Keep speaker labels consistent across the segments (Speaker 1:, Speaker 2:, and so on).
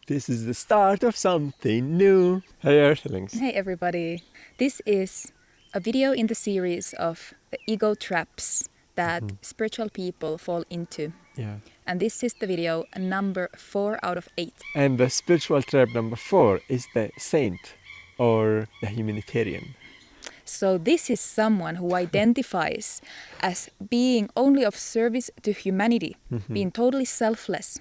Speaker 1: This is the start of something new. Hey Earthlings.
Speaker 2: Hey everybody. This is a video in the series of the ego traps that spiritual people fall into.
Speaker 1: Yeah.
Speaker 2: And this is the video number 4 out of 8.
Speaker 1: And the spiritual trap number 4 is the saint or the humanitarian.
Speaker 2: So this is someone who identifies as being only of service to humanity, being totally selfless.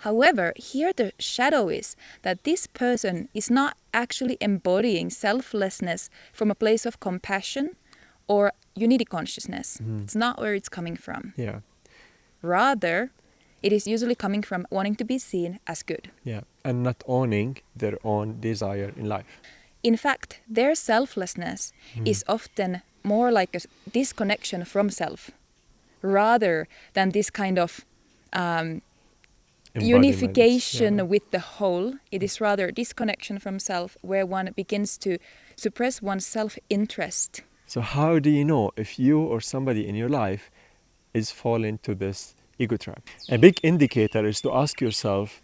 Speaker 2: However, here the shadow is that this person is not actually embodying selflessness from a place of compassion or unity consciousness. It's not where it's coming from.
Speaker 1: Yeah.
Speaker 2: Rather, it is usually coming from wanting to be seen as good.
Speaker 1: Yeah. And not owning their own desire in life.
Speaker 2: In fact, their selflessness is often more like a disconnection from self, rather than this kind of unification with the whole. It is rather disconnection from self, where one begins to suppress one's self-interest.
Speaker 1: So how do you know if you or somebody in your life is falling to this ego trap? A big indicator is to ask yourself,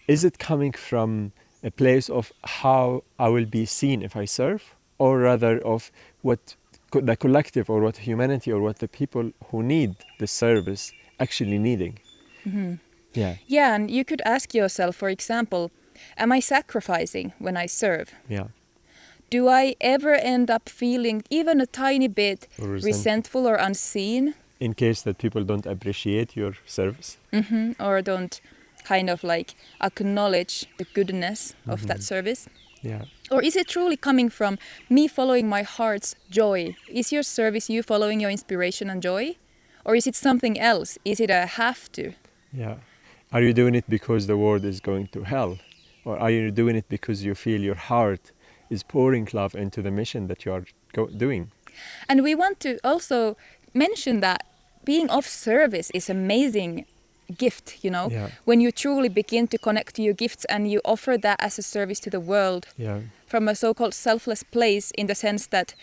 Speaker 1: is it coming from a place of how I will be seen if I serve, or rather of what the collective or what humanity or what the people who need the service actually needing? Yeah.
Speaker 2: Yeah, and you could ask yourself, for example, am I sacrificing when I serve?
Speaker 1: Yeah.
Speaker 2: Do I ever end up feeling even a tiny bit
Speaker 1: Or
Speaker 2: resentful or unseen?
Speaker 1: In case that people don't appreciate your service.
Speaker 2: Or don't kind of like acknowledge the goodness of that service?
Speaker 1: Yeah.
Speaker 2: Or is it truly coming from me following my heart's joy? Is your service you following your inspiration and joy? Or is it something else? Is it a have to?
Speaker 1: Yeah. Are you doing it because the world is going to hell? Or are you doing it because you feel your heart is pouring love into the mission that you are doing?
Speaker 2: And we want to also mention that being of service is amazing gift, you know, when you truly begin to connect to your gifts and you offer that as a service to the world from a so-called selfless place, in the sense that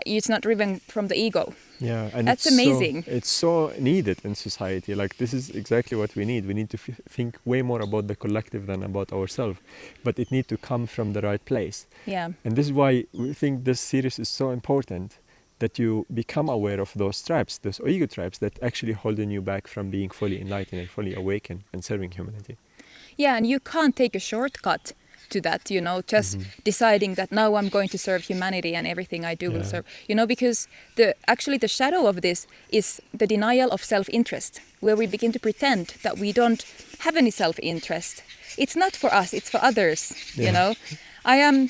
Speaker 2: it's not driven from the ego.
Speaker 1: Yeah, and
Speaker 2: that's amazing.
Speaker 1: It's so needed in society. Like, this is exactly what we need. We need to think way more about the collective than about ourselves, but it needs to come from the right place.
Speaker 2: Yeah.
Speaker 1: And this is why we think this series is so important, that you become aware of those traps, those ego traps that actually holding you back from being fully enlightened and fully awakened and serving humanity.
Speaker 2: Yeah, and you can't take a shortcut to that, you know, just deciding that now I'm going to serve humanity and everything I do will serve, you know, because actually the shadow of this is the denial of self-interest, where we begin to pretend that we don't have any self-interest. It's not for us, it's for others, you know. I'm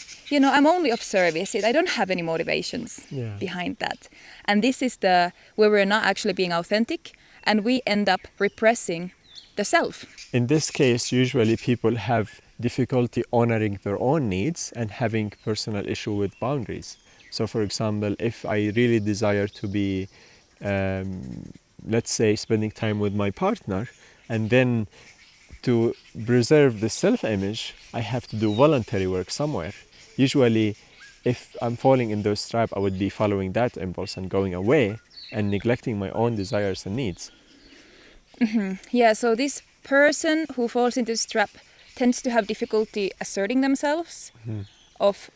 Speaker 2: only of service. I don't have any motivations behind that. And this is where we're not actually being authentic, and we end up repressing the self.
Speaker 1: In this case, usually people have difficulty honoring their own needs and having personal issue with boundaries. So for example, if I really desire to be, let's say, spending time with my partner, and then to preserve the self-image, I have to do voluntary work somewhere. Usually, if I'm falling in those traps, I would be following that impulse and going away and neglecting my own desires and needs.
Speaker 2: Yeah, so this person who falls into this trap tends to have difficulty asserting themselves, of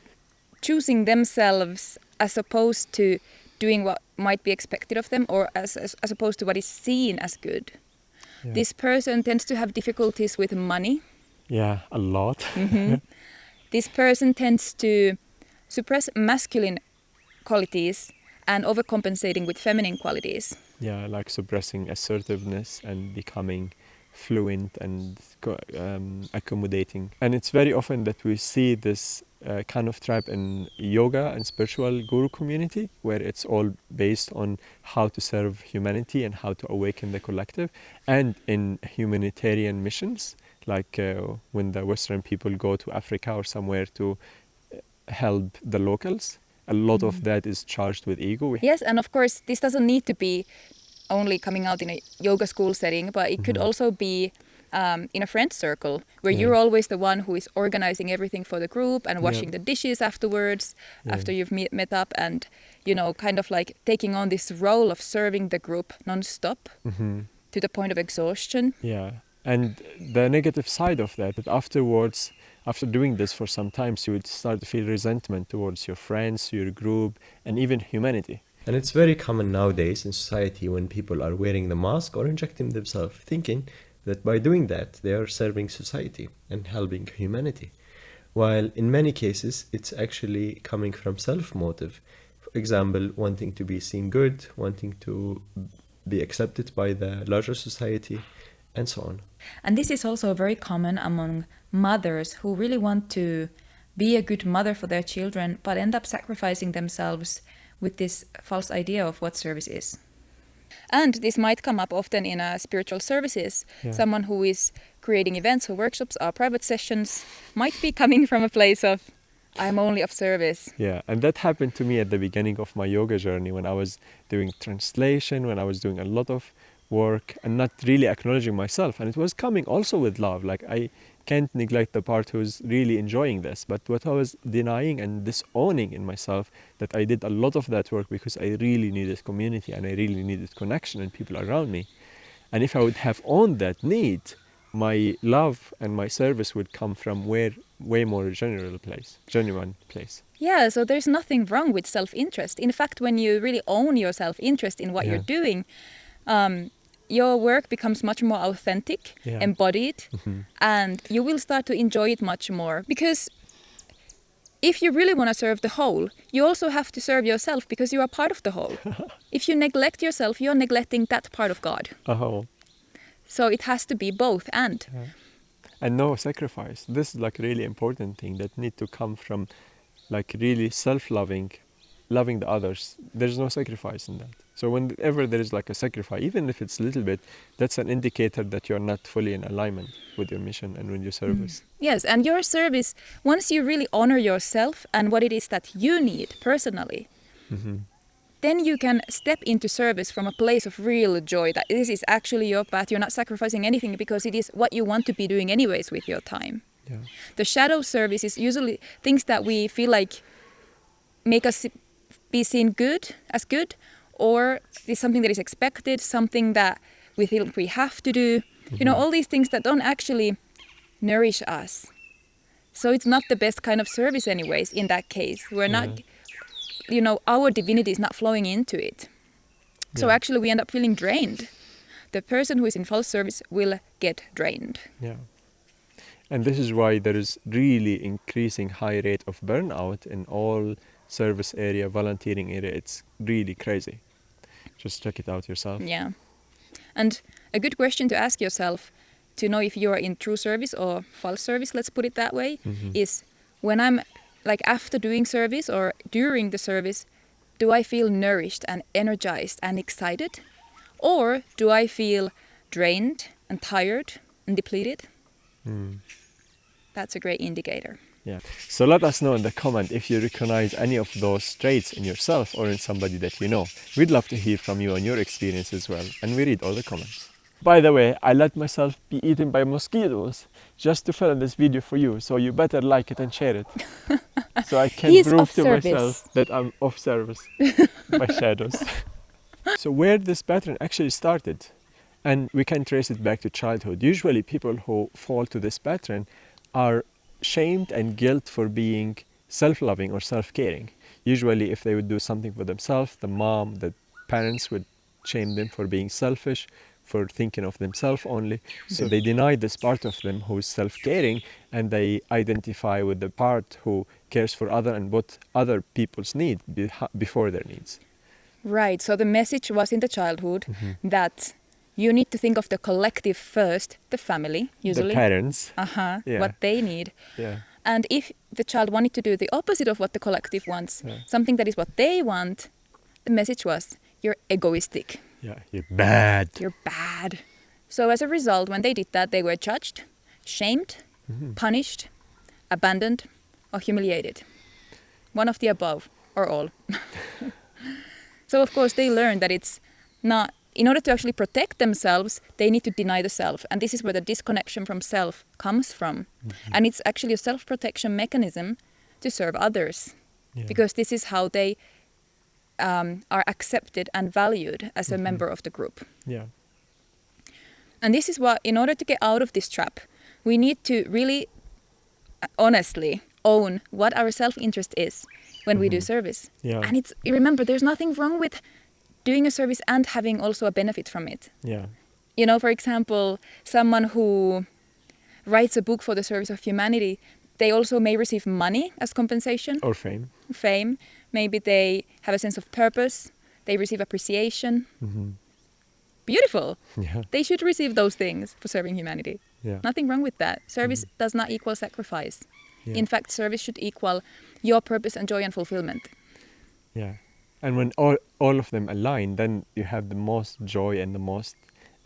Speaker 2: choosing themselves as opposed to doing what might be expected of them, or as opposed to what is seen as good. Yeah. This person tends to have difficulties with money.
Speaker 1: Yeah, a lot.
Speaker 2: This person tends to suppress masculine qualities and overcompensating with feminine qualities.
Speaker 1: Yeah, like suppressing assertiveness and becoming fluent and accommodating. And it's very often that we see this kind of trap in yoga and spiritual guru community, where it's all based on how to serve humanity and how to awaken the collective, and in humanitarian missions, like when the Western people go to Africa or somewhere to help the locals. A lot of that is charged with ego.
Speaker 2: Yes, and of course this doesn't need to be only coming out in a yoga school setting, but it could also be in a friend circle, where you're always the one who is organizing everything for the group and washing the dishes afterwards, after you've met up, and, you know, kind of like taking on this role of serving the group non-stop to the point of exhaustion.
Speaker 1: Yeah, And the negative side of that afterwards, after doing this for some time, you would start to feel resentment towards your friends, your group, and even humanity. And it's very common nowadays in society when people are wearing the mask or injecting themselves, thinking that by doing that, they are serving society and helping humanity. While in many cases, it's actually coming from self-motive. For example, wanting to be seen good, wanting to be accepted by the larger society, and so on.
Speaker 2: And this is also very common among mothers who really want to be a good mother for their children, but end up sacrificing themselves with this false idea of what service is. And this might come up often in spiritual services. Yeah. Someone who is creating events or workshops or private sessions might be coming from a place of, I'm only of service. Yeah, and that happened to me at the beginning of my yoga journey when I was doing translation, when I was doing a lot of work and not really acknowledging myself. And it was coming also with love. Like, I can't neglect the part who's really enjoying this. But what I was denying and disowning in myself, that I did a lot of that work because I really needed community and I really needed connection and people around me. And if I would have owned that need, my love and my service would come from way more genuine place. Yeah, so there's nothing wrong with self-interest. In fact, when you really own your self-interest in what you're doing, your work becomes much more authentic, embodied, and you will start to enjoy it much more. Because if you really want to serve the whole, you also have to serve yourself because you are part of the whole. If you neglect yourself, you're neglecting that part of God. So it has to be both and. And no sacrifice. This is like a really important thing that need to come from like really self-loving, loving the others. There's no sacrifice in that. So whenever there is like a sacrifice, even if it's a little bit, that's an indicator that you're not fully in alignment with your mission and with your service. Yes, and your service, once you really honor yourself and what it is that you need personally, then you can step into service from a place of real joy, that this is actually your path. You're not sacrificing anything because it is what you want to be doing anyways with your time. Yeah. The shadow service is usually things that we feel like make us be seen good, or is something that is expected, something that we feel we have to do. You know, all these things that don't actually nourish us. So it's not the best kind of service anyways in that case. We're not, you know, our divinity is not flowing into it. So actually we end up feeling drained. The person who is in false service will get drained. Yeah. And this is why there is really increasing high rate of burnout in all service area, volunteering area. It's really crazy. Just check it out yourself. Yeah. And a good question to ask yourself to know if you are in true service or false service, let's put it that way, is when I'm like after doing service or during the service, do I feel nourished and energized and excited? Or do I feel drained and tired and depleted? That's a great indicator. Yeah. So let us know in the comment if you recognize any of those traits in yourself or in somebody that you know. We'd love to hear from you and your experience as well, and we read all the comments. By the way, I let myself be eaten by mosquitoes just to film this video for you, so you better like it and share it. So I can prove to myself that I'm of service by shadows. So where this pattern actually started, and we can trace it back to childhood. Usually people who fall to this pattern are shamed and guilt for being self-loving or self-caring. Usually if they would do something for themselves, the parents would shame them for being selfish, for thinking of themselves only. So they deny this part of them who is self-caring, and they identify with the part who cares for other and what other people's need before their needs. Right, so the message was in the childhood that you need to think of the collective first, the family, usually. The parents. What they need. Yeah. And if the child wanted to do the opposite of what the collective wants, something that is what they want, the message was, you're egoistic. Yeah, you're bad. You're bad. So as a result, when they did that, they were judged, shamed, punished, abandoned, or humiliated. One of the above, or all. So of course they learned that it's not, in order to actually protect themselves, they need to deny the self. And this is where the disconnection from self comes from. And it's actually a self-protection mechanism to serve others. Because this is how they are accepted and valued as a member of the group. Yeah. And this is what, in order to get out of this trap, we need to really honestly own what our self-interest is when we do service.
Speaker 1: Yeah.
Speaker 2: And remember, there's nothing wrong with doing a service and having also a benefit from it.
Speaker 1: Yeah.
Speaker 2: You know, for example, someone who writes a book for the service of humanity, they also may receive money as compensation.
Speaker 1: Or fame.
Speaker 2: Fame. Maybe they have a sense of purpose. They receive appreciation. Beautiful.
Speaker 1: Yeah.
Speaker 2: They should receive those things for serving humanity.
Speaker 1: Yeah.
Speaker 2: Nothing wrong with that. Service does not equal sacrifice.
Speaker 1: Yeah.
Speaker 2: In fact, service should equal your purpose and joy and fulfillment.
Speaker 1: Yeah. And when all of them align, then you have the most joy and the most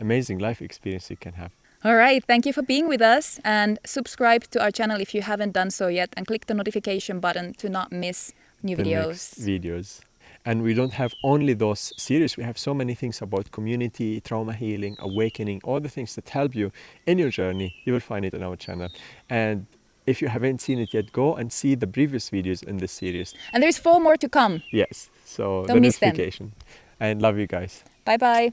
Speaker 1: amazing life experience you can have.
Speaker 2: All right, thank you for being with us, and subscribe to our channel if you haven't done so yet, and click the notification button to not miss new
Speaker 1: The
Speaker 2: videos.
Speaker 1: next videos. And we don't have only those series, we have so many things about community, trauma healing, awakening, all the things that help you in your journey. You will find it on our channel. And if you haven't seen it yet, go and see the previous videos in this series.
Speaker 2: And there's 4 more to come.
Speaker 1: Yes, so
Speaker 2: Don't
Speaker 1: the
Speaker 2: miss them.
Speaker 1: notification. And love you guys.
Speaker 2: Bye bye.